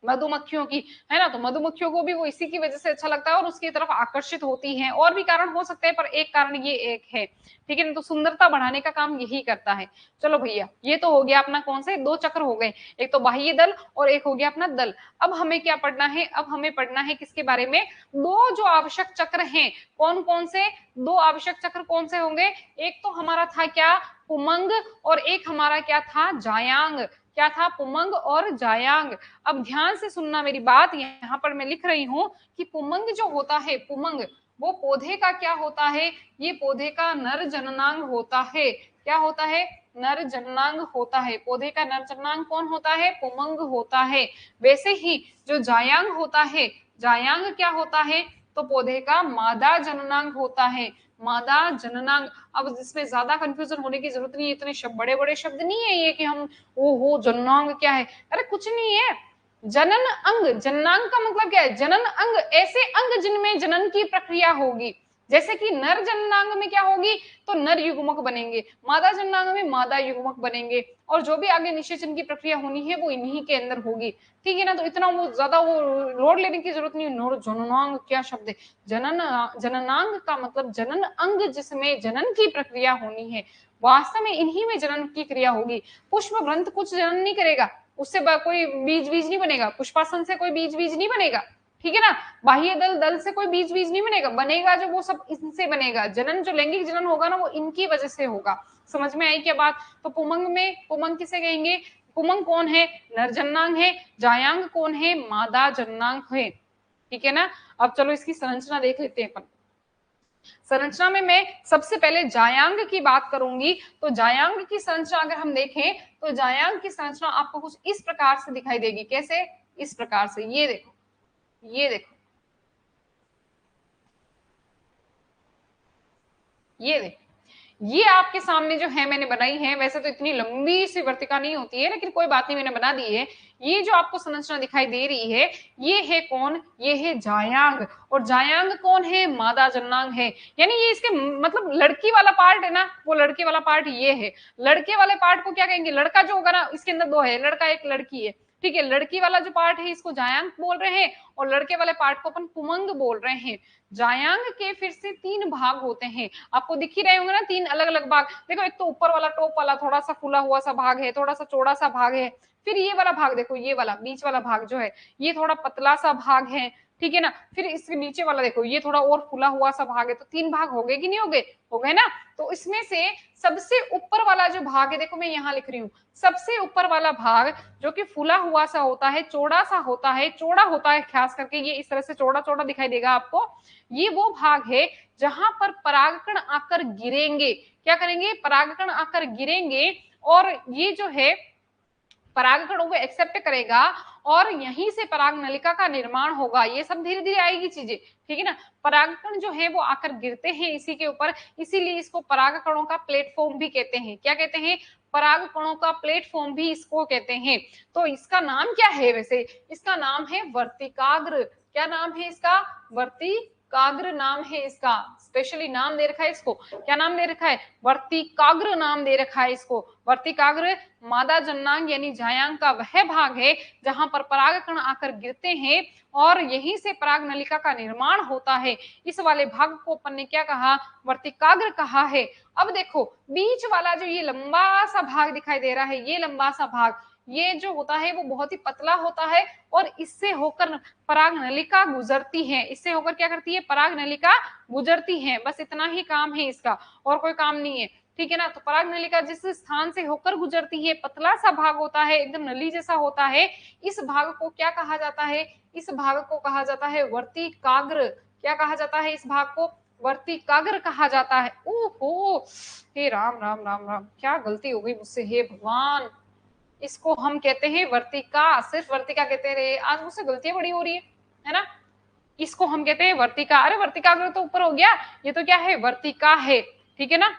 मधुमक्खियों की, है ना, तो मधुमक्खियों को भी वो इसी की वजह से अच्छा लगता है और उसकी तरफ आकर्षित होती हैं। और भी कारण हो सकते हैं पर एक कारण ये एक है, ठीक है ना। तो सुंदरता बढ़ाने का काम यही करता है। चलो भैया ये तो हो गया अपना, कौन से दो चक्र हो गए, एक तो बाह्य दल और एक हो गया अपना दल। अब हमें क्या पढ़ना है, अब हमें पढ़ना है किसके बारे में, दो जो आवश्यक चक्र हैं, कौन कौन से दो आवश्यक चक्र कौन से होंगे। एक तो हमारा था क्या, पुमंग, और एक हमारा क्या था, जायांग। क्या था, पुमंग और जायांग। अब ध्यान से सुनना मेरी बात, यहाँ पर मैं लिख रही हूं कि पुमंग जो होता है, पुमंग वो पौधे का क्या होता है, ये पौधे का नर जननांग होता है। क्या होता है, नर जननांग होता है। पौधे का नर जननांग कौन होता है, पुमंग होता है। वैसे ही जो जायांग होता है, जायांग क्या होता है, तो पौधे का मादा जननांग होता है, मादा जननांग। अब इसमें ज्यादा कंफ्यूजन होने की जरूरत नहीं है, इतने बड़े बड़े शब्द नहीं है ये कि हम ओ हो जननांग क्या है, अरे कुछ नहीं है। जनन अंग, जननांग का मतलब क्या है, जनन अंग, ऐसे अंग जिनमें जनन की प्रक्रिया होगी। जैसे कि नर जननांग में क्या होगी, तो नर युग्मक बनेंगे, मादा जननांग में मादा युग्मक बनेंगे, और जो भी आगे निषेचन की प्रक्रिया होनी है वो इन्हीं के अंदर होगी, ठीक है ना। तो इतना वो ज्यादा वो लोड लेने की जरूरत नहीं है। जननांग क्या शब्द है, जनन, जननांग का मतलब जनन अंग जिसमें जनन की प्रक्रिया होनी है, वास्तव में इन्हीं में जनन की क्रिया होगी। पुष्प ग्रंथ कुछ जनन नहीं करेगा, उससे कोई बीज बीज नहीं बनेगा, पुष्पासन से कोई बीज बीज नहीं बनेगा, ठीक है ना। बाह्य दल दल से कोई बीज बीज नहीं बनेगा, बनेगा जो वो सब इनसे बनेगा। जनन जो लैंगिक जनन होगा ना वो इनकी वजह से होगा। समझ में आई क्या बात। तो पुमंग में, पुमंग किसे कहेंगे, पुमंग कौन है, नर जननांग है। जायांग कौन है, मादा जननांग है, ठीक है ना। अब चलो इसकी संरचना देख लेते हैं अपन। संरचना में मैं सबसे पहले जायांग की बात करूंगी। तो जायांग की संरचना अगर हम देखें तो जायांग की संरचना आपको कुछ इस प्रकार से दिखाई देगी। कैसे, इस प्रकार से, ये देखो, ये देखो, ये देखो, ये आपके सामने जो है मैंने बनाई है। वैसे तो इतनी लंबी सी वर्तिका नहीं होती है, लेकिन कोई बात नहीं, मैंने बना दी है। ये जो आपको संरचना दिखाई दे रही है, ये है कौन, ये है जायांग। और जायांग कौन है, मादा जननांग है। यानी ये इसके मतलब लड़की वाला पार्ट है ना, वो लड़के वाला पार्ट ये है। लड़के वाले पार्ट को क्या कहेंगे, लड़का जो होगा ना, इसके अंदर दो है, लड़का एक लड़की है, ठीक है। लड़की वाला जो पार्ट है इसको जायांग बोल रहे हैं, और लड़के वाले पार्ट को अपन पुमंग बोल रहे हैं। जायांग के फिर से तीन भाग होते हैं, आपको दिख ही रहे होंगे ना, तीन अलग अलग भाग। देखो एक तो ऊपर वाला टॉप वाला थोड़ा सा फूला हुआ सा भाग है, थोड़ा सा चौड़ा सा भाग है। फिर ये वाला भाग देखो, ये वाला बीच वाला भाग जो है ये थोड़ा पतला सा भाग है, ठीक है ना। फिर इसके नीचे वाला देखो, ये थोड़ा और फूला हुआ सा भाग है। तो तीन भाग हो गए कि नहीं हो गए, हो गए ना। तो इसमें से सबसे ऊपर वाला जो भाग है, देखो मैं यहाँ लिख रही हूँ, सबसे ऊपर वाला भाग जो कि फूला हुआ सा होता है, चौड़ा सा होता है, चौड़ा होता है खास करके, ये इस तरह से चौड़ा चौड़ा दिखाई देगा आपको। ये वो भाग है जहां पर परागकण आकर गिरेंगे। क्या करेंगे, परागकण आकर गिरेंगे, और ये जो है परागकणों को एक्सेप्ट करेगा, और यहीं से पराग नलिका का निर्माण होगा। ये सब धीरे धीरे आएगी चीजें, ठीक है ना। परागकण जो है वो आकर गिरते हैं इसी के ऊपर, इसीलिए इसको परागकणों का प्लेटफॉर्म भी कहते हैं। क्या कहते हैं, परागकणों का प्लेटफॉर्म भी इसको कहते हैं। तो इसका नाम क्या है वैसे, इसका नाम है वर्तिकाग्र। क्या नाम है इसका, वर्तिकाग्र, वर्तिकाग्र नाम है इसका, स्पेशली नाम दे रखा है इसको, क्या नाम दे रखा है, वर्तिकाग्र नाम दे रखा है इसको। वर्तिकाग्र मादा जननांग यानी जायांग का वह भाग है जहां पर परागकण आकर गिरते हैं और यहीं से पराग नलिका का निर्माण होता है। इस वाले भाग को अपन ने क्या कहा, वर्तिकाग्र कहा है। अब देखो बीच वाला जो ये लंबा सा भाग दिखाई दे रहा है, ये लंबा सा भाग, ये जो होता है वो बहुत ही पतला होता है और इससे होकर पराग नलिका गुजरती है। इससे होकर क्या करती है, पराग नलिका गुजरती है। बस इतना ही काम है इसका, और कोई काम नहीं है, ठीक है ना। तो पराग नलिका जिस स्थान से होकर गुजरती है, पतला सा भाग होता है, एकदम नली जैसा होता है, इस भाग को क्या कहा जाता है, इस भाग को कहा जाता है वर्तिकाग्र। क्या कहा जाता है, इस भाग को वर्तिकाग्र कहा जाता है। ओहो, हे राम राम राम राम, क्या गलती हो गई मुझसे, हे भगवान। इसको हम कहते हैं वर्तिका, सिर्फ वर्तिका कहते रहे, आज मुझसे गलतियां बड़ी हो रही है ना। इसको हम कहते हैं वर्तिका। अरे वर्तिकाग्र तो ऊपर हो गया, ये तो क्या है, वर्तिका है, ठीक है ना।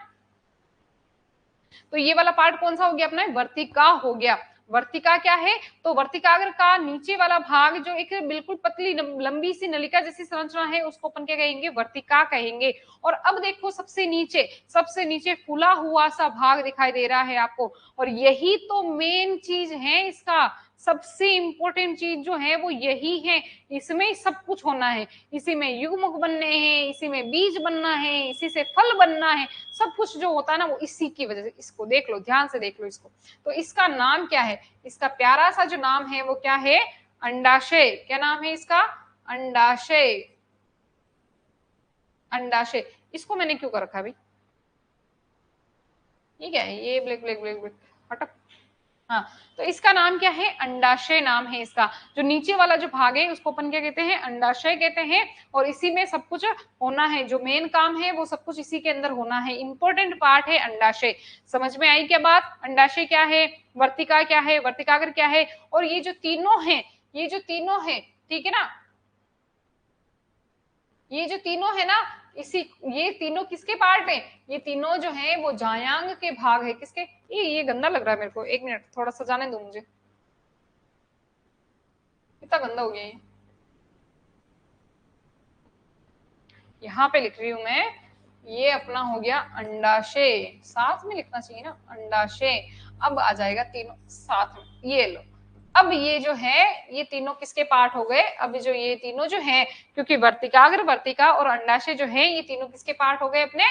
तो ये वाला पार्ट कौन सा हो गया अपना, वर्तिका हो गया। वर्तिका क्या है, तो वर्तिकाग्र का नीचे वाला भाग जो एक बिल्कुल पतली लंबी सी नलिका जैसी संरचना है, उसको अपन क्या कहेंगे, वर्तिका कहेंगे। और अब देखो सबसे नीचे फूला हुआ सा भाग दिखाई दे रहा है आपको, और यही तो मेन चीज है इसका, सबसे इंपॉर्टेंट चीज जो है वो यही है। इसमें सब कुछ होना है, इसी में युग्मक बनने हैं, इसी में बीज बनना है, इसी से फल बनना है, सब कुछ जो होता है ना वो इसी की वजह से। इसको देख लो, ध्यान से देख लो इसको। तो इसका नाम क्या है, इसका प्यारा सा जो नाम है वो क्या है, अंडाशय। क्या नाम है इसका, अंडाशय। अंडाशय। इसको मैंने क्यों कर रखा भाई, ये क्या है, ये ब्लैक ब्लैक ब्लैक ब्लैक हटक। हाँ, तो इसका नाम क्या है, अंडाशय नाम है इसका। जो नीचे वाला जो भाग है उसको अपन क्या कहते हैं, अंडाशय कहते हैं। और इसी में सब कुछ होना है, जो मेन काम है वो सब कुछ इसी के अंदर होना है, इंपॉर्टेंट पार्ट है अंडाशय। समझ में आई क्या बात, अंडाशय क्या है, वर्तिका क्या है, वर्तिकाग्र क्या है, और ये जो तीनों है, ये जो तीनों है, ठीक है ना, ये जो तीनों है ना, इसी, ये तीनों किसके पार्ट है, ये तीनों जो है वो जायांग के भाग है। किसके, ये गंदा लग रहा है मेरे को, एक मिनट थोड़ा सा जाने दो मुझे, कितना गंदा हो गया ये। यहाँ पे लिख रही हूं मैं, ये अपना हो गया अंडाशय, साथ में लिखना चाहिए ना, अंडाशय। अब आ जाएगा तीनों साथ में, ये लो। अब ये जो है ये तीनों किसके पार्ट हो गए, अब जो ये तीनों जो है, क्योंकि वर्तिकाग्र, वर्तिका और अंडाशय जो है ये तीनों किसके पार्ट हो गए अपने,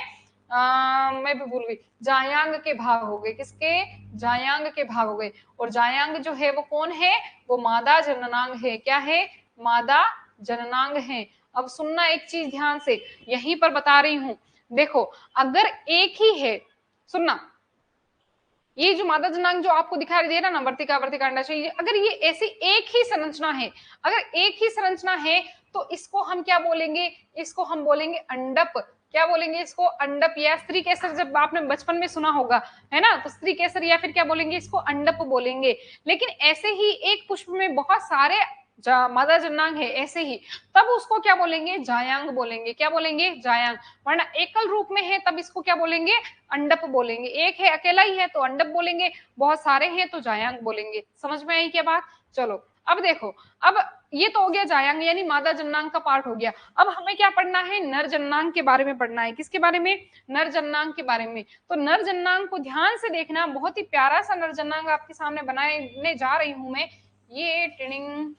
मैं भी भूल गई, जायांग के भाग हो गए। किसके, जायांग के भाग हो गए। और जायांग जो है वो कौन है, वो मादा जननांग है। क्या है, मादा जननांग है। अब सुनना एक चीज ध्यान से, यहीं पर बता रही हूं, देखो अगर एक ही है, सुनना, ये जो मादा जनांग जो आपको दिखाई दे रहा ना, वर्तिका, वर्तिका, अंडाशय, अगर ये ऐसी एक ही संरचना है, अगर एक ही संरचना है तो इसको हम क्या बोलेंगे, इसको हम बोलेंगे अंडप। क्या बोलेंगे इसको, अंडप, या स्त्री केसर, जब आपने बचपन में सुना होगा, है ना, तो स्त्री केसर, या फिर क्या बोलेंगे इसको, अंडप बोलेंगे। लेकिन ऐसे ही एक पुष्प में बहुत सारे मादा जननांग है ऐसे ही, तब उसको क्या बोलेंगे, जायांग बोलेंगे। क्या बोलेंगे, जायांग। वरना एकल रूप में है तब इसको क्या बोलेंगे, अंडप बोलेंगे। एक है, अकेला ही है तो अंडप बोलेंगे, बहुत सारे हैं तो जायांग बोलेंगे। समझ में आई क्या बात। चलो अब देखो, अब ये तो हो गया जायांग यानी मादा जननांग का पार्ट हो गया। अब हमें क्या पढ़ना है, नर जननांग के बारे में पढ़ना है। किसके बारे में, नर जननांग के बारे में। तो नर जननांग को ध्यान से देखना, बहुत ही प्यारा सा नर जननांग आपके सामने बनाने जा रही हूं मैं। ये ट्रेनिंग,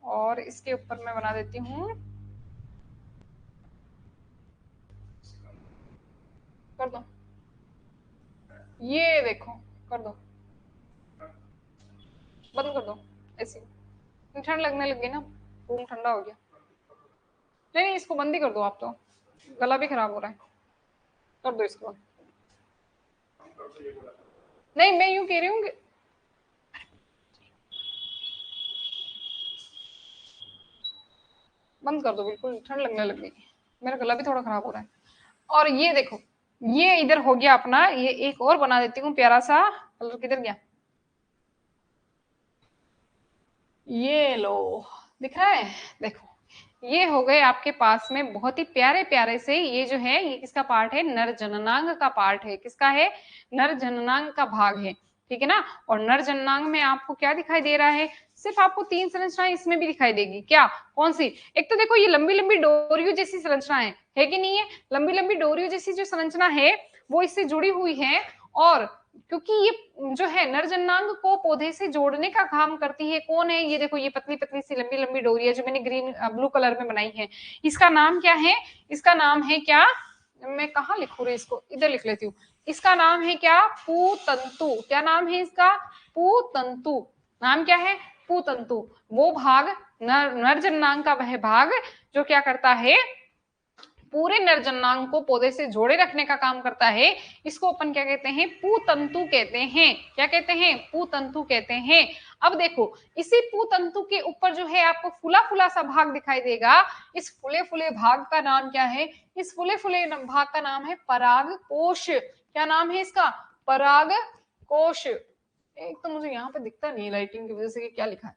और इसके ऊपर मैं बना देती हूँ, कर दो, ये देखो, कर दो, बंद कर दो, ऐसी ठंड लगने लग गई ना, रूम ठंडा हो गया। नहीं नहीं, इसको बंद ही कर दो आप, तो गला भी खराब हो रहा है, कर दो इसको। नहीं, मैं यूं कह रही हूँ, बंद कर दो, बिल्कुल ठंड लगने लग गई, मेरा गला भी थोड़ा खराब हो रहा है। और ये देखो, ये इधर हो गया अपना, ये एक और बना देती हूँ प्यारा सा, कलर किधर गया, ये लो, दिख रहा है, देखो ये हो गए आपके पास में बहुत ही प्यारे प्यारे से। ये जो है ये किसका पार्ट है, नर जननांग का पार्ट है। किसका है, नर जननांग का भाग है, ठीक है ना। और नर जननांग में आपको क्या दिखाई दे रहा है, सिर्फ आपको 3 संरचनाएं इसमें भी दिखाई देगी। क्या, कौन सी? एक तो देखो ये लंबी लंबी डोरियों जैसी संरचना है कि नहीं है? लंबी लंबी डोरियों जैसी जो संरचना है वो इससे जुड़ी हुई है, और क्योंकि ये जो है नर जननांग को पौधे से जोड़ने का काम करती है। कौन है ये? देखो ये पतली पतली सी लंबी लंबी डोरी है जो मैंने ग्रीन ब्लू कलर में बनाई है। इसका नाम क्या है? इसका नाम है क्या, मैं कहाँ लिखू रही इसको, इधर लिख लेती हूँ। इसका नाम है क्या? पूतंतु। क्या नाम है इसका? पूतंतु। नाम क्या है? पूतंतु। वो भाग नर जननांग का वह भाग जो क्या करता है, पूरे नर जननांग को पौधे से जोड़े रखने का काम करता है। इसको अपन क्या कहते हैं? पूतंतु कहते हैं। क्या कहते हैं? पूतंतु कहते हैं। अब देखो इसी पूतंतु के ऊपर जो है आपको फूला फूला सा भाग दिखाई देगा। इस फूले फूले भाग का नाम क्या है? इस फूले फूले भाग का नाम है परागकोश। क्या नाम है इसका? परागकोश। एक तो मुझे यहाँ पे दिखता नहीं लाइटिंग की वजह से कि क्या लिखा है।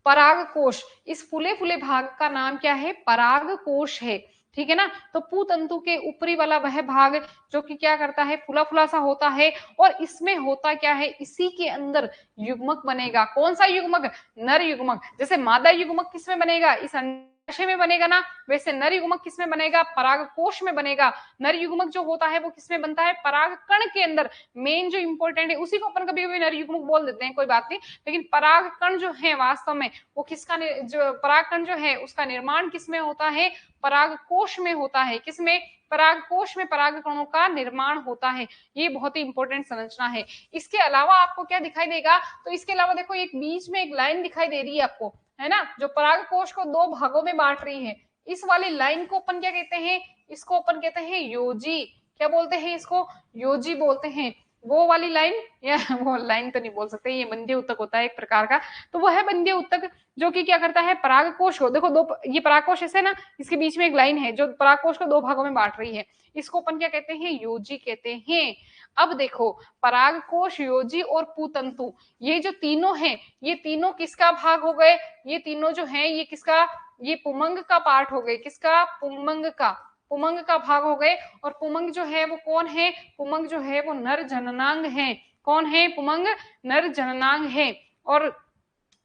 परागकोश। इस फूले फूले भाग का नाम क्या है? परागकोश है। ठीक है ना। तो पूतंतु के ऊपरी वाला वह भाग जो कि क्या करता है, फूला फूला सा होता है, और इसमें होता क्या है, इसी के अंदर युग्मक बनेगा। कौन सा युग्मक? नर युग्मक। जैसे मादा युग्मक किसमें बनेगा? इस अंडाशय में बनेगा ना, वैसे नर युग्मक किसमें बनेगा? परागकोश में बनेगा। नर युग्मक जो होता है वो किसमें बनता है? परागकण के अंदर। मेन जो इंपॉर्टेंट है उसी को अपन कभी कभी नर युग्मक बोल देते हैं, कोई बात नहीं, लेकिन परागकण जो है वास्तव में वो किसका, जो परागकण जो है उसका निर्माण किसमें होता है? परागकोश में होता है। किसमें? परागकोश में परागकणों का निर्माण होता है। ये बहुत ही इंपॉर्टेंट संरचना है। इसके अलावा आपको क्या दिखाई देगा? तो इसके अलावा देखो एक बीच में एक लाइन दिखाई दे रही है आपको, है ना, जो परागकोश को 2 भागों में बांट रही है। इस वाली लाइन को अपन क्या कहते हैं? इसको अपन कहते हैं योजी। क्या बोलते हैं इसको? योजी बोलते हैं। वो वाली लाइन, या वो लाइन तो नहीं बोल सकते, ये बंध्य उत्तक होता है एक प्रकार का। तो वह है बंध्य उत्तक जो कि क्या करता है, परागकोश को, देखो दो, ये परागकोश ऐसे ना, इसके बीच में एक लाइन है जो परागकोश को 2 भागों में बांट रही है। इसको अपन क्या कहते हैं? योजी कहते हैं। अब देखो परागकोश, योजी और पूतंतु, ये जो तीनों हैं, ये तीनों किसका भाग हो गए? ये तीनों जो हैं ये किसका? ये पुमंग का पार्ट हो गए। किसका? पुमंग का। पुमंग का भाग हो गए। और पुमंग जो है वो कौन है? पुमंग जो है वो नर जननांग है। कौन है? पुमंग नर जननांग है। और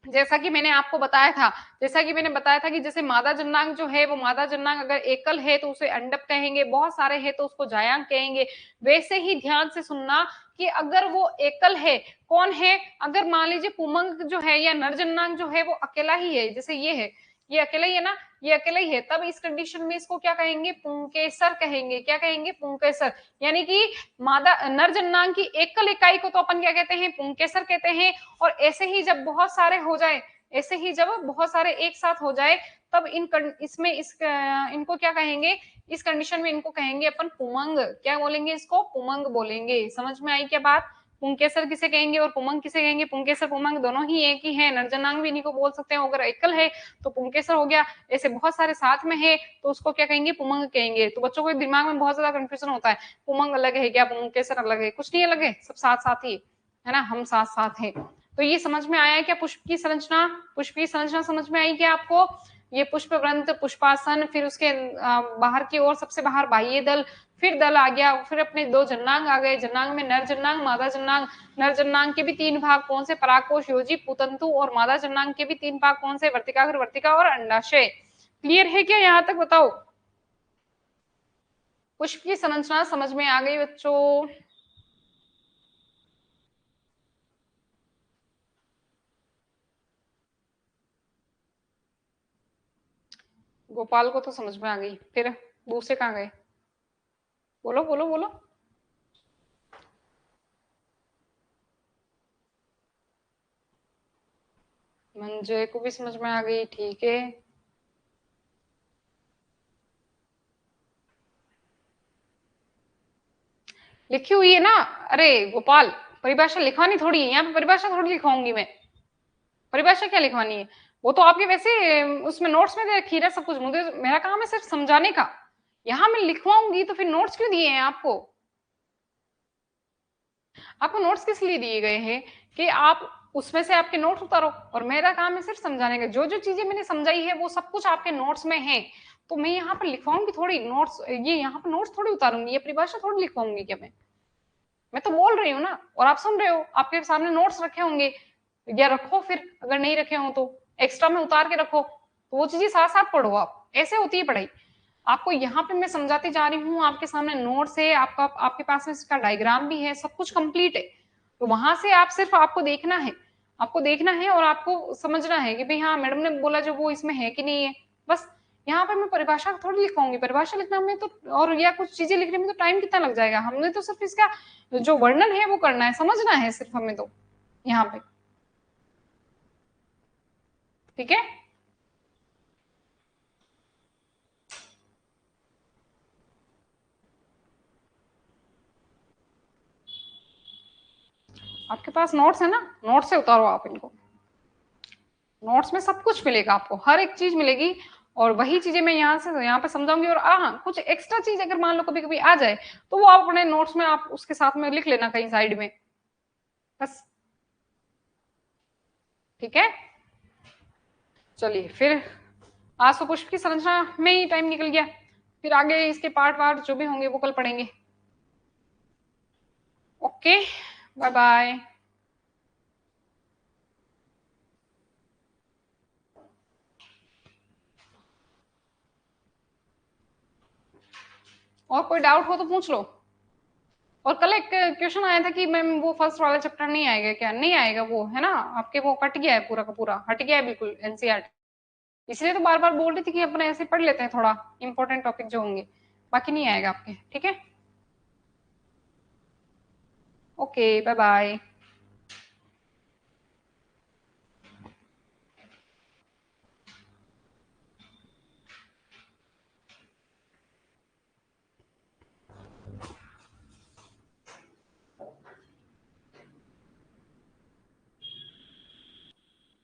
जैसा कि मैंने आपको बताया था, जैसा कि मैंने बताया था कि जैसे मादा जननांग जो है वो मादा जननांग अगर एकल है तो उसे अंडक कहेंगे, बहुत सारे हैं तो उसको जायांग कहेंगे। वैसे ही ध्यान से सुनना कि अगर वो एकल है, कौन है? अगर मान लीजिए पुमंग जो है या नर जननांग जो है वो अकेला ही है, जैसे ये है, ये अकेला ही है ना, ये अकेला ही है, तब इस कंडीशन में इसको क्या कहेंगे? पुंकेसर कहेंगे। क्या कहेंगे? पुंकेसर। यानी कि मादा नर जननांग की एकल इकाई को तो अपन क्या कहते हैं? पुंकेसर कहते हैं। और ऐसे ही जब बहुत सारे हो जाए, ऐसे ही जब बहुत सारे एक साथ हो जाए, तब इसमें इनको क्या कहेंगे? इस कंडीशन में इनको कहेंगे अपन पुमंग। क्या बोलेंगे इसको? पुमंग बोलेंगे। समझ में आई क्या बात? पुंकेसर किसे कहेंगे और पुमंग किसे कहेंगे? पुंकेसर पुमंग दोनों ही एक ही है, नरजनांग भी इन्हीं को बोल सकते हैं। अगर एकल है तो पुंकेसर हो गया, ऐसे बहुत सारे साथ में है तो उसको क्या कहेंगे? पुमंग कहेंगे। तो बच्चों को दिमाग में बहुत ज्यादा कंफ्यूजन होता है, पुमंग अलग है क्या, पुंकेसर अलग है? कुछ नहीं अलग है, सब साथ साथ ही है ना, हम साथ साथ हैं। तो ये समझ में आया क्या? पुष्प की संरचना, पुष्प की संरचना समझ में आई क्या आपको? ये पुष्प वृंत, पुष्पासन, फिर उसके बाहर की ओर सबसे बाहर बाह्य दल, फिर दल आ गया, फिर अपने 2 जन्नांग आ गए। जन्नांग में नर जन्नांग, मादा जन्नांग। नर जन्नांग के भी 3 भाग, कौन से? परागकोश, योजी, पूतंतु। और मादा जन्नांग के भी 3 भाग, कौन से? वर्तिकाग्र, वर्तिका और अंडाशय। क्लियर है क्या यहाँ तक? बताओ। पुष्प की संरचना समझ में आ गई बच्चों? गोपाल को तो समझ में आ गई, फिर दूसरे कहाँ गए? बोलो बोलो बोलो। मंजय को भी समझ में आ गई, ठीक है। लिखी हुई है ना? अरे गोपाल, परिभाषा लिखवानी थोड़ी है यहाँ पे, परिभाषा थोड़ी लिखवाऊंगी मैं। परिभाषा क्या लिखवानी है? वो तो आपके वैसे उसमें नोट्स में रखी है सब कुछ, मुझे मेरा काम है सिर्फ समझाने का। यहाँ मैं लिखवाऊंगी तो फिर नोट्स क्यों दिए हैं आपको? आपको नोट्स किस लिए दिए गए हैं? कि आप उसमें से आपके नोट्स उतारो, और मेरा काम है सिर्फ समझाने का। जो जो चीजें मैंने समझाई है वो सब कुछ आपके नोट्स में है। तो मैं यहाँ पर लिखवाऊंगी थोड़ी नोट्स, ये यहाँ पर नोट्स थोड़ी उतारूंगी, ये परिभाषा थोड़ी लिखवाऊंगी क्या मैं? मैं तो बोल रही हूँ ना, और आप सुन रहे हो, आपके सामने नोट्स रखे होंगे, या रखो फिर, अगर नहीं रखे हो तो एक्स्ट्रा में उतार के रखो, तो वो चीजें साथ साथ पढ़ो आप, ऐसे होती है पढ़ाई। आपको यहाँ पे मैं समझाती जा रही हूँ, आपके सामने नोट्स है, आपका आपके पास में इसका डायग्राम भी है, सब कुछ कंप्लीट है। तो वहां से आप सिर्फ आपको देखना है, आपको देखना है और आपको समझना है कि भाई हाँ मैडम ने बोला जो वो इसमें है कि नहीं है, बस। यहाँ पे मैं परिभाषा थोड़ी लिखवाऊंगी, परिभाषा लिखना में तो, और या कुछ चीजें लिखने में तो टाइम कितना लग जाएगा, हमने तो सिर्फ इसका जो वर्णन है वो करना है, समझना है सिर्फ हमें तो यहाँ पे। ठीक है, आपके पास नोट्स है ना, नोट्स से उतारो आप इनको, नोट्स में सब कुछ मिलेगा आपको, हर एक चीज मिलेगी। और वही चीजें मैं यहाँ से यहाँ पे समझाऊंगी, और हाँ कुछ एक्स्ट्रा चीज अगर मान लो कभी कभी आ जाए, तो वो आप अपने नोट्स में आप उसके साथ में लिख लेना कहीं साइड में, बस। ठीक है, चलिए फिर, आज तो पुष्प की संरचना में ही टाइम निकल गया, फिर आगे इसके पार्ट वार्ट जो भी होंगे वो कल पढ़ेंगे। Okay, bye bye. और कोई डाउट हो तो पूछ लो। और कल एक क्वेश्चन आया था कि मैम वो फर्स्ट वाला चैप्टर नहीं आएगा क्या, नहीं आएगा वो, है ना, आपके वो कट गया है, पूरा का पूरा हट गया है बिल्कुल एनसीईआरटी। इसलिए तो बार बार बोल रही थी कि अपने ऐसे पढ़ लेते हैं थोड़ा इंपॉर्टेंट टॉपिक जो होंगे, बाकी नहीं आएगा आपके। ठीक है, ओके बाय बाय।